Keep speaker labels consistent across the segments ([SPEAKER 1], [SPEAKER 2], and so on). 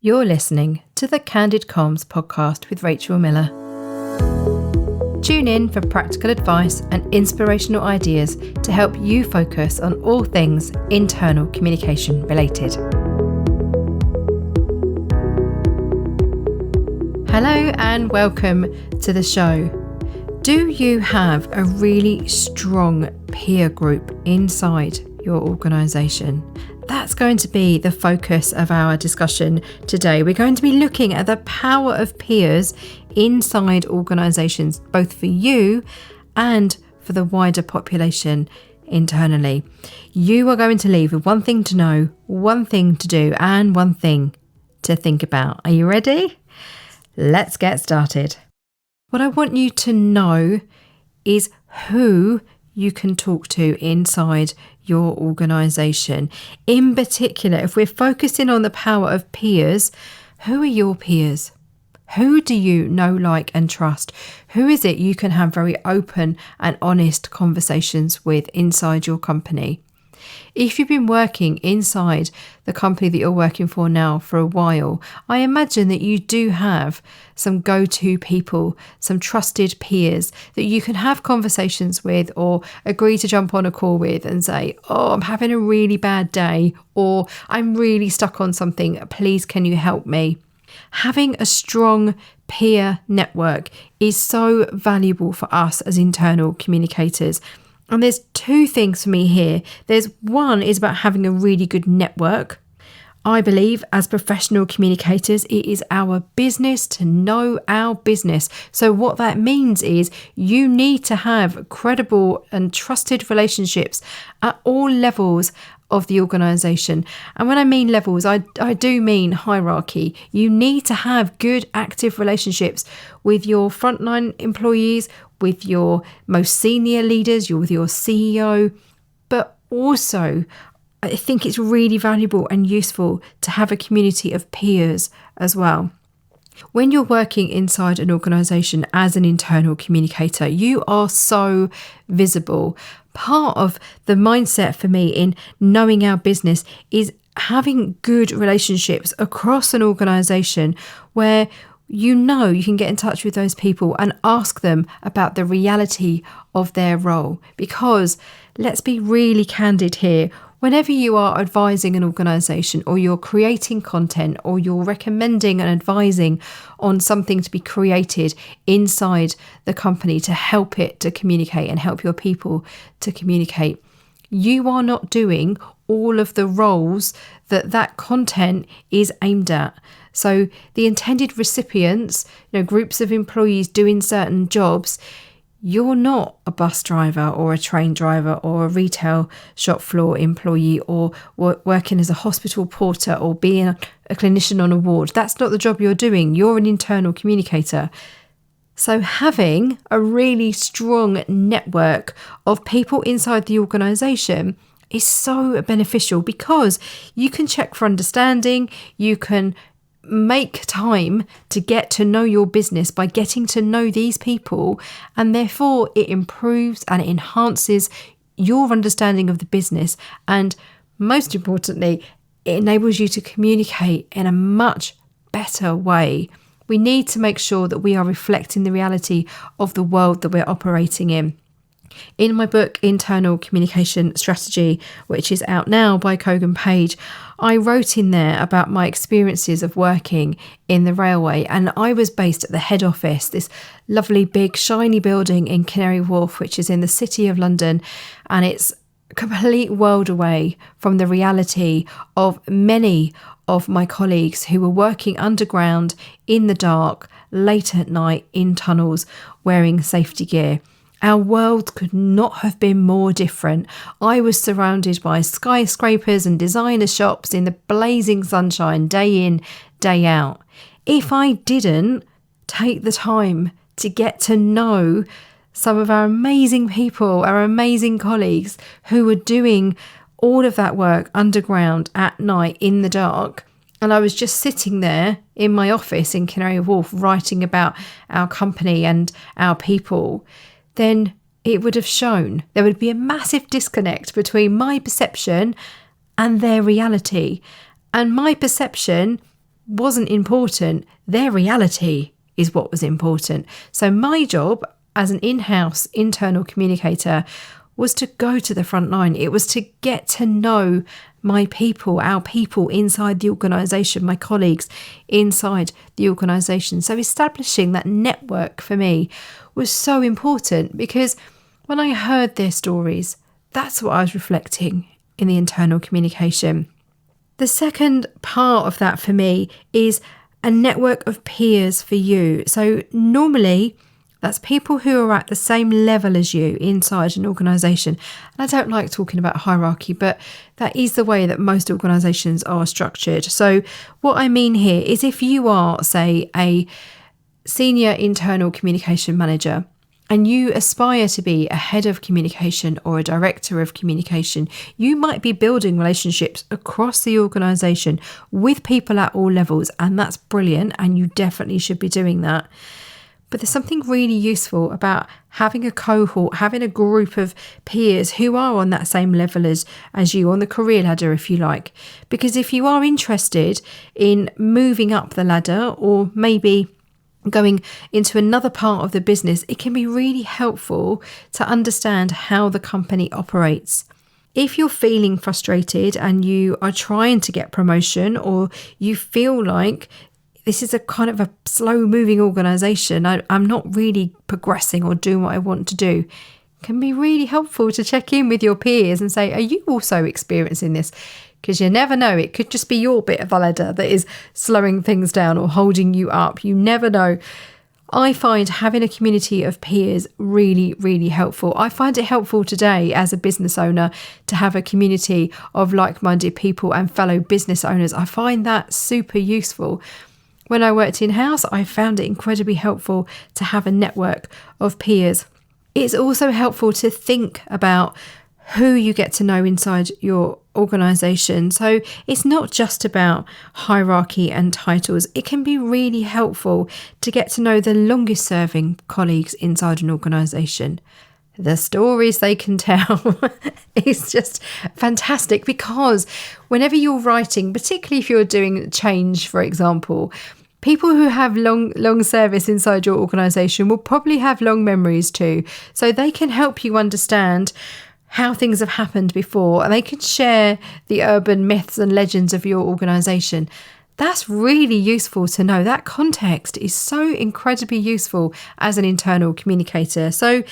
[SPEAKER 1] You're listening to the Candid Comms podcast with Rachel Miller. Tune in for practical advice and inspirational ideas to help you focus on all things internal communication related. Hello and welcome to the show. Do you have a really strong peer group inside your organisation? That's going to be the focus of our discussion today. We're going to be looking at the power of peers inside organisations, both for you and for the wider population internally. You are going to leave with one thing to know, one thing to do, and one thing to think about. Are you ready? Let's get started. What I want you to know is who you can talk to inside your organisation. In particular, if we're focusing on the power of peers, who are your peers? Who do you know, like and trust? Who is it you can have very open and honest conversations with inside your company? If you've been working inside the company that you're working for now for a while, I imagine that you do have some go-to people, some trusted peers that you can have conversations with or agree to jump on a call with and say, oh, I'm having a really bad day, or I'm really stuck on something. Please, can you help me? Having a strong peer network is so valuable for us as internal communicators. And there's two things for me here. There's one is about having a really good network. I believe as professional communicators, it is our business to know our business. So what that means is you need to have credible and trusted relationships at all levels of the organisation. And when I mean levels, I do mean hierarchy. You need to have good active relationships with your frontline employees, with your most senior leaders, with your CEO, but also I think it's really valuable and useful to have a community of peers as well. When you're working inside an organisation as an internal communicator, you are so visible. Part of the mindset for me in knowing our business is having good relationships across an organisation where you know you can get in touch with those people and ask them about the reality of their role. Because let's be really candid here. Whenever you are advising an organisation or you're creating content or you're recommending and advising on something to be created inside the company to help it to communicate and help your people to communicate, you are not doing all of the roles that content is aimed at. So the intended recipients, groups of employees doing certain jobs, you're not a bus driver or a train driver or a retail shop floor employee or working as a hospital porter or being a clinician on a ward. That's not the job you're doing. You're an internal communicator. So having a really strong network of people inside the organisation is so beneficial because you can check for understanding, you can make time to get to know your business by getting to know these people, and therefore it improves and it enhances your understanding of the business, and most importantly, it enables you to communicate in a much better way. We need to make sure that we are reflecting the reality of the world that we're operating in. In my book, Internal Communication Strategy, which is out now by Kogan Page, I wrote in there about my experiences of working in the railway, and I was based at the head office, this lovely big shiny building in Canary Wharf, which is in the City of London, and it's a complete world away from the reality of many of my colleagues who were working underground in the dark, late at night in tunnels, wearing safety gear. Our world could not have been more different. I was surrounded by skyscrapers and designer shops in the blazing sunshine day in, day out. If I didn't take the time to get to know some of our amazing people, our amazing colleagues who were doing all of that work underground at night in the dark, and I was just sitting there in my office in Canary Wharf writing about our company and our people, then it would have shown there would be a massive disconnect between my perception and their reality. And my perception wasn't important. Their reality is what was important. So my job as an in-house internal communicator was to go to the front line. It was to get to know my people, our people inside the organisation, my colleagues inside the organisation. So establishing that network for me was so important, because when I heard their stories, that's what I was reflecting in the internal communication. The second part of that for me is a network of peers for you. So normally that's people who are at the same level as you inside an organisation. And I don't like talking about hierarchy, but that is the way that most organisations are structured. So what I mean here is, if you are, say, a senior internal communication manager and you aspire to be a head of communication or a director of communication, you might be building relationships across the organisation with people at all levels. And that's brilliant. And you definitely should be doing that. But there's something really useful about having a cohort, having a group of peers who are on that same level as you, on the career ladder, if you like. Because if you are interested in moving up the ladder, or maybe going into another part of the business, it can be really helpful to understand how the company operates. If you're feeling frustrated and you are trying to get promotion, or you feel like this is a kind of a slow moving organisation, I'm not really progressing or doing what I want to do, it can be really helpful to check in with your peers and say, are you also experiencing this? Because you never know, it could just be your bit of the ladder that is slowing things down or holding you up. You never know. I find having a community of peers really, really helpful. I find it helpful today as a business owner to have a community of like-minded people and fellow business owners. I find that super useful. When I worked in-house, I found it incredibly helpful to have a network of peers. It's also helpful to think about who you get to know inside your organisation. So it's not just about hierarchy and titles. It can be really helpful to get to know the longest serving colleagues inside an organisation. The stories they can tell is just fantastic, because whenever you're writing, particularly if you're doing change, for example, people who have long service inside your organisation will probably have long memories too. So they can help you understand how things have happened before, and they can share the urban myths and legends of your organisation. That's really useful to know. That context is so incredibly useful as an internal communicator. So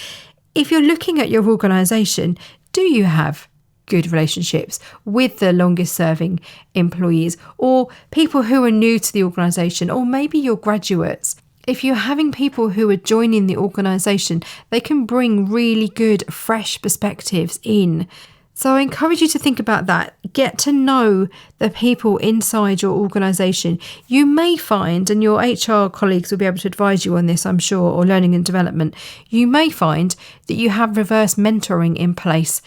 [SPEAKER 1] if you're looking at your organisation, do you have good relationships with the longest serving employees, or people who are new to the organisation, or maybe your graduates? If you're having people who are joining the organisation, they can bring really good, fresh perspectives in. So I encourage you to think about that. Get to know the people inside your organisation. You may find, and your HR colleagues will be able to advise you on this, I'm sure, or learning and development, you may find that you have reverse mentoring in place.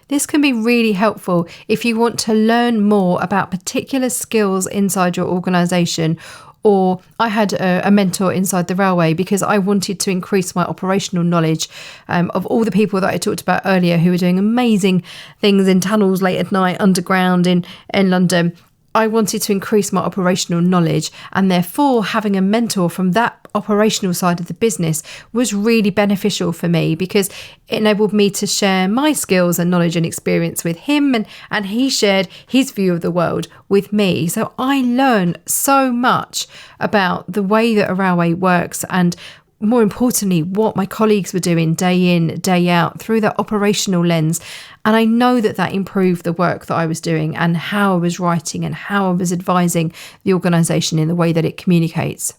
[SPEAKER 1] This can be really helpful if you want to learn more about particular skills inside your organisation. Or I had a mentor inside the railway because I wanted to increase my operational knowledge of all the people that I talked about earlier who were doing amazing things in tunnels late at night, underground in London. I wanted to increase my operational knowledge, and therefore having a mentor from that operational side of the business was really beneficial for me, because it enabled me to share my skills and knowledge and experience with him, and he shared his view of the world with me. So I learned so much about the way that a railway works, and more importantly, what my colleagues were doing day in, day out through that operational lens. And I know that that improved the work that I was doing and how I was writing and how I was advising the organisation in the way that it communicates.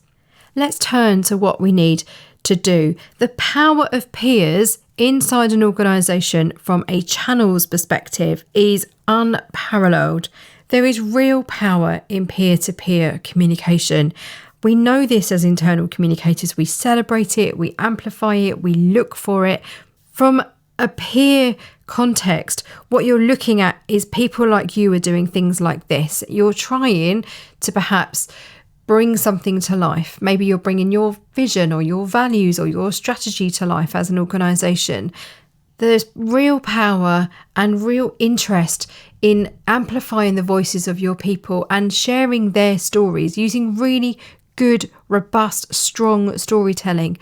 [SPEAKER 1] Let's turn to what we need to do. The power of peers inside an organisation from a channels perspective is unparalleled. There is real power in peer-to-peer communication. We know this as internal communicators. We celebrate it, we amplify it, we look for it. From a peer context, what you're looking at is people like you are doing things like this. You're trying to perhaps bring something to life. Maybe you're bringing your vision or your values or your strategy to life as an organisation. There's real power and real interest in amplifying the voices of your people and sharing their stories using really good, robust, strong storytelling.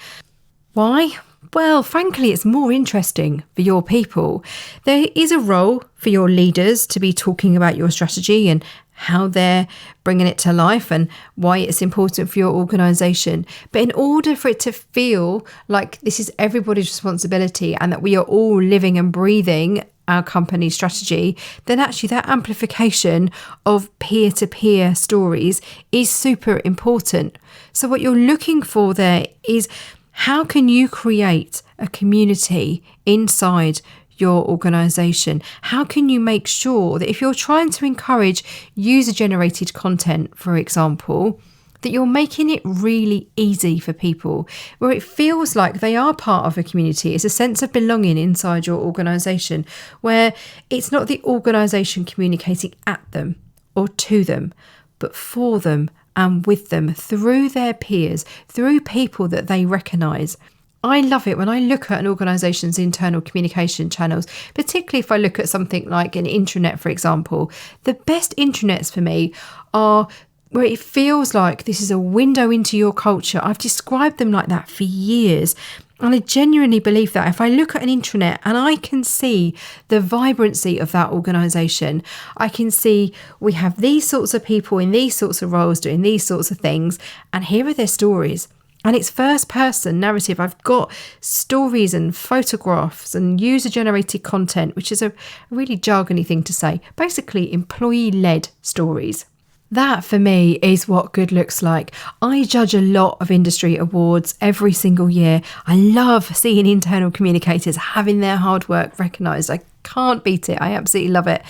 [SPEAKER 1] Why? Well, frankly, it's more interesting for your people. There is a role for your leaders to be talking about your strategy and how they're bringing it to life and why it's important for your organisation. But in order for it to feel like this is everybody's responsibility and that we are all living and breathing our company strategy, then actually that amplification of peer-to-peer stories is super important. So what you're looking for there is, how can you create a community inside your organisation? How can you make sure that if you're trying to encourage user-generated content, for example, that you're making it really easy for people, where it feels like they are part of a community? It's a sense of belonging inside your organisation, where it's not the organisation communicating at them or to them, but for them and with them, through their peers, through people that they recognise. I love it when I look at an organisation's internal communication channels, particularly if I look at something like an intranet, for example. The best intranets for me are where it feels like this is a window into your culture. I've described them like that for years. And I genuinely believe that if I look at an intranet and I can see the vibrancy of that organisation, I can see we have these sorts of people in these sorts of roles doing these sorts of things, and here are their stories. And it's first person narrative. I've got stories and photographs and user generated content, which is a really jargony thing to say. Basically, employee led stories. That for me is what good looks like. I judge a lot of industry awards every single year. I love seeing internal communicators having their hard work recognised. I can't beat it. I absolutely love it.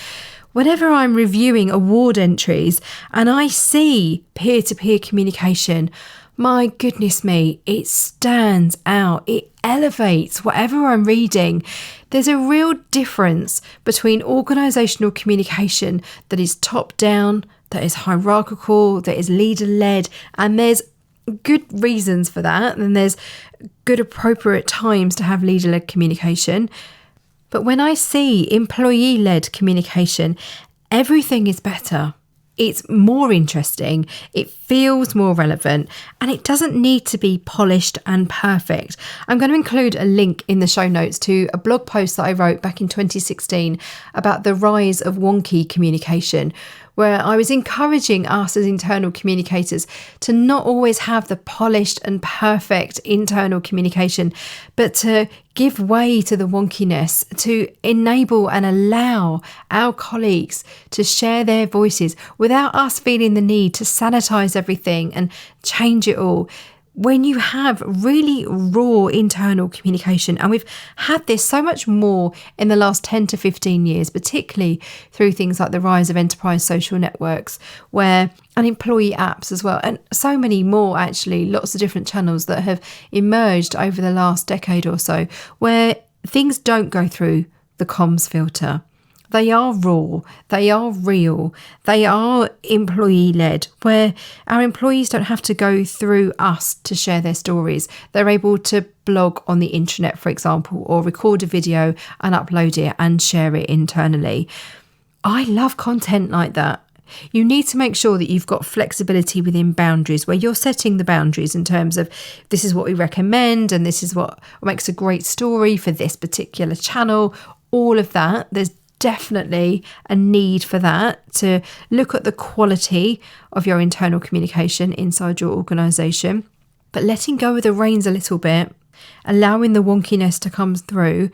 [SPEAKER 1] Whenever I'm reviewing award entries and I see peer-to-peer communication, my goodness me, it stands out. It elevates whatever I'm reading. There's a real difference between organisational communication that is top-down, that is hierarchical, that is leader-led, and there's good reasons for that, and there's good appropriate times to have leader-led communication. But when I see employee-led communication, everything is better. It's more interesting, it feels more relevant, and it doesn't need to be polished and perfect. I'm going to include a link in the show notes to a blog post that I wrote back in 2016 about the rise of wonky communication, where I was encouraging us as internal communicators to not always have the polished and perfect internal communication, but to give way to the wonkiness, to enable and allow our colleagues to share their voices without us feeling the need to sanitize everything and change it all. When you have really raw internal communication, and we've had this so much more in the last 10 to 15 years, particularly through things like the rise of enterprise social networks, and employee apps as well, and so many more actually, lots of different channels that have emerged over the last decade or so, where things don't go through the comms filter. They are raw, they are real, they are employee-led, where our employees don't have to go through us to share their stories. They're able to blog on the internet, for example, or record a video and upload it and share it internally. I love content like that. You need to make sure that you've got flexibility within boundaries, where you're setting the boundaries in terms of this is what we recommend and this is what makes a great story for this particular channel. All of that, there's definitely a need for that, to look at the quality of your internal communication inside your organisation, but letting go of the reins a little bit, allowing the wonkiness to come through,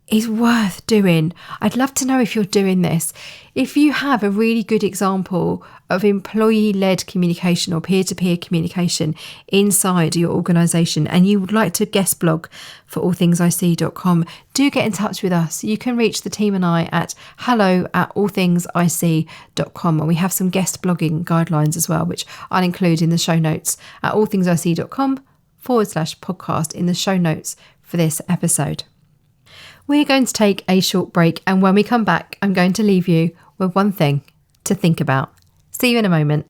[SPEAKER 1] is worth doing. I'd love to know if you're doing this. If you have a really good example of employee-led communication or peer-to-peer communication inside your organisation and you would like to guest blog for allthingsic.com, do get in touch with us. You can reach the team and I at hello@allthingsic.com, and we have some guest blogging guidelines as well, which I'll include in the show notes at allthingsic.com/podcast in the show notes for this episode. We're going to take a short break, and when we come back, I'm going to leave you with one thing to think about. See you in a moment.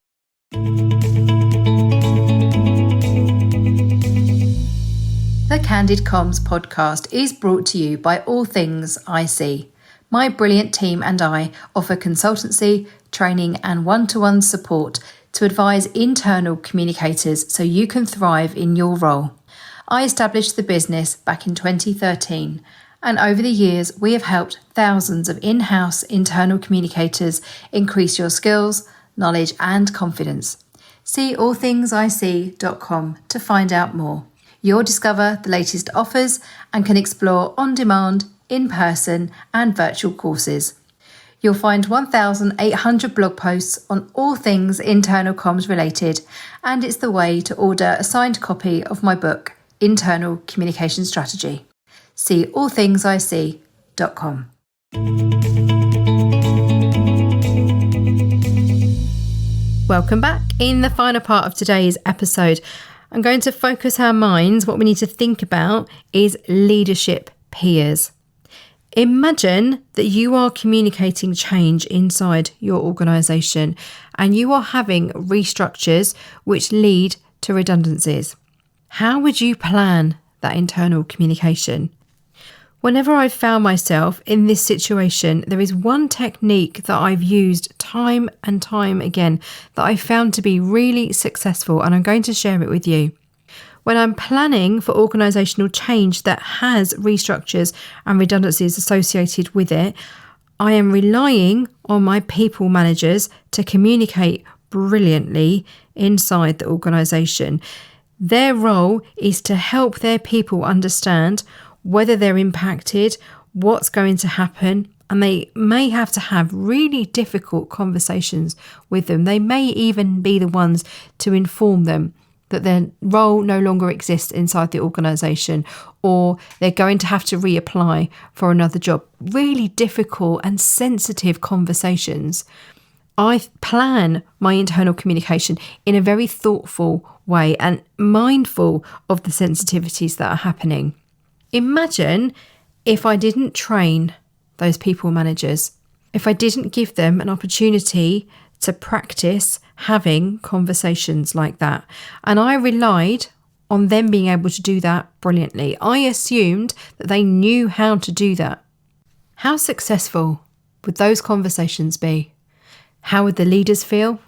[SPEAKER 1] The Candid Comms podcast is brought to you by All Things IC. My brilliant team and I offer consultancy, training and one-to-one support to advise internal communicators so you can thrive in your role. I established the business back in 2013, and over the years we have helped thousands of in-house internal communicators increase your skills, knowledge and confidence. See allthingsic.com to find out more. You'll discover the latest offers and can explore on-demand, in-person and virtual courses. You'll find 1,800 blog posts on all things internal comms related, and it's the way to order a signed copy of my book, Internal Communication Strategy. See allthingsic.com. Welcome back. In the final part of today's episode, I'm going to focus our minds. What we need to think about is leadership peers. Imagine that you are communicating change inside your organisation and you are having restructures which lead to redundancies. How would you plan that internal communication? Whenever I've found myself in this situation, there is one technique that I've used time and time again that I found to be really successful, and I'm going to share it with you. When I'm planning for organisational change that has restructures and redundancies associated with it, I am relying on my people managers to communicate brilliantly inside the organisation. Their role is to help their people understand whether they're impacted, what's going to happen, and they may have to have really difficult conversations with them. They may even be the ones to inform them that their role no longer exists inside the organisation, or they're going to have to reapply for another job. Really difficult and sensitive conversations. I plan my internal communication in a very thoughtful way and mindful of the sensitivities that are happening. Imagine if I didn't train those people managers, if I didn't give them an opportunity to practice having conversations like that. And I relied on them being able to do that brilliantly. I assumed that they knew how to do that. How successful would those conversations be? How would the leaders feel?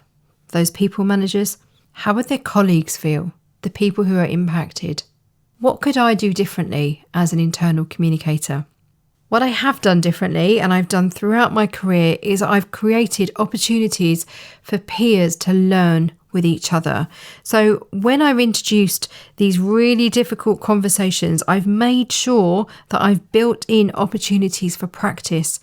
[SPEAKER 1] Those people managers? How would their colleagues feel? The people who are impacted? What could I do differently as an internal communicator? What I have done differently, and I've done throughout my career, is I've created opportunities for peers to learn with each other. So when I've introduced these really difficult conversations, I've made sure that I've built in opportunities for practice.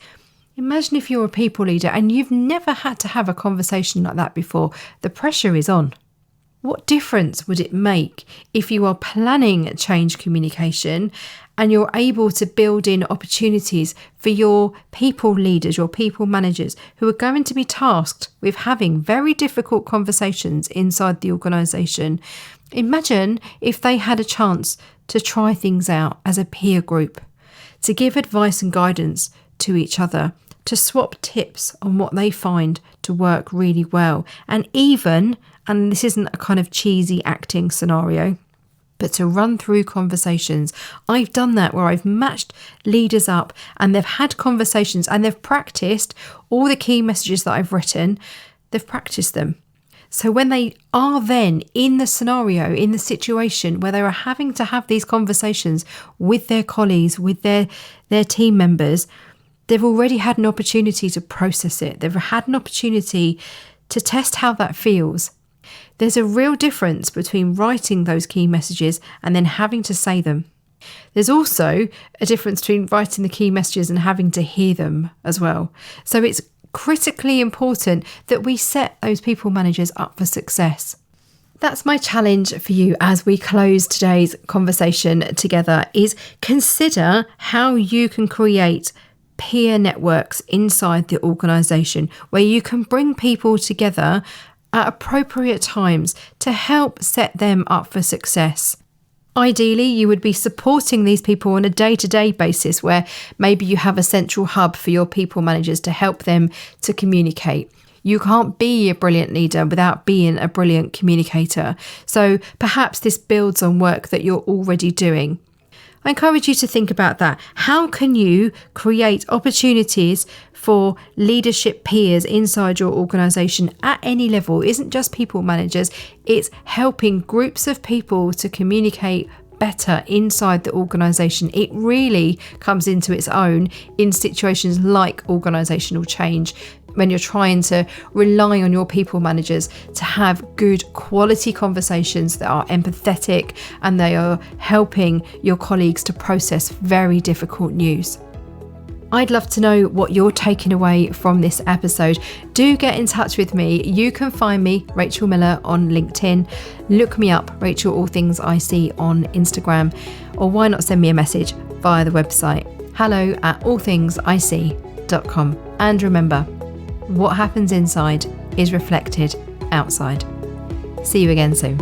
[SPEAKER 1] Imagine if you're a people leader and you've never had to have a conversation like that before. The pressure is on. What difference would it make if you are planning change communication and you're able to build in opportunities for your people leaders, your people managers, who are going to be tasked with having very difficult conversations inside the organisation? Imagine if they had a chance to try things out as a peer group, to give advice and guidance to each other, to swap tips on what they find to work really well, and even, and this isn't a kind of cheesy acting scenario, but to run through conversations. I've done that where I've matched leaders up and they've had conversations and they've practiced all the key messages that I've written. They've practiced them. So when they are then in the scenario, in the situation where they are having to have these conversations with their colleagues, with their team members, they've already had an opportunity to process it. They've had an opportunity to test how that feels. There's a real difference between writing those key messages and then having to say them. There's also a difference between writing the key messages and having to hear them as well. So it's critically important that we set those people managers up for success. That's my challenge for you as we close today's conversation together, is consider how you can create peer networks inside the organisation where you can bring people together at appropriate times to help set them up for success. Ideally, you would be supporting these people on a day-to-day basis where maybe you have a central hub for your people managers to help them to communicate. You can't be a brilliant leader without being a brilliant communicator. So perhaps this builds on work that you're already doing. I encourage you to think about that. How can you create opportunities for leadership peers inside your organisation at any level? It isn't just people managers, it's helping groups of people to communicate better inside the organisation. It really comes into its own in situations like organisational change, when you're trying to rely on your people managers to have good quality conversations that are empathetic and they are helping your colleagues to process very difficult news. I'd love to know what you're taking away from this episode. Do get in touch with me. You can find me, Rachel Miller, on LinkedIn. Look me up, Rachel All Things IC, on Instagram. Or why not send me a message via the website, hello@allthingsic.com. And remember, what happens inside is reflected outside. See you again soon.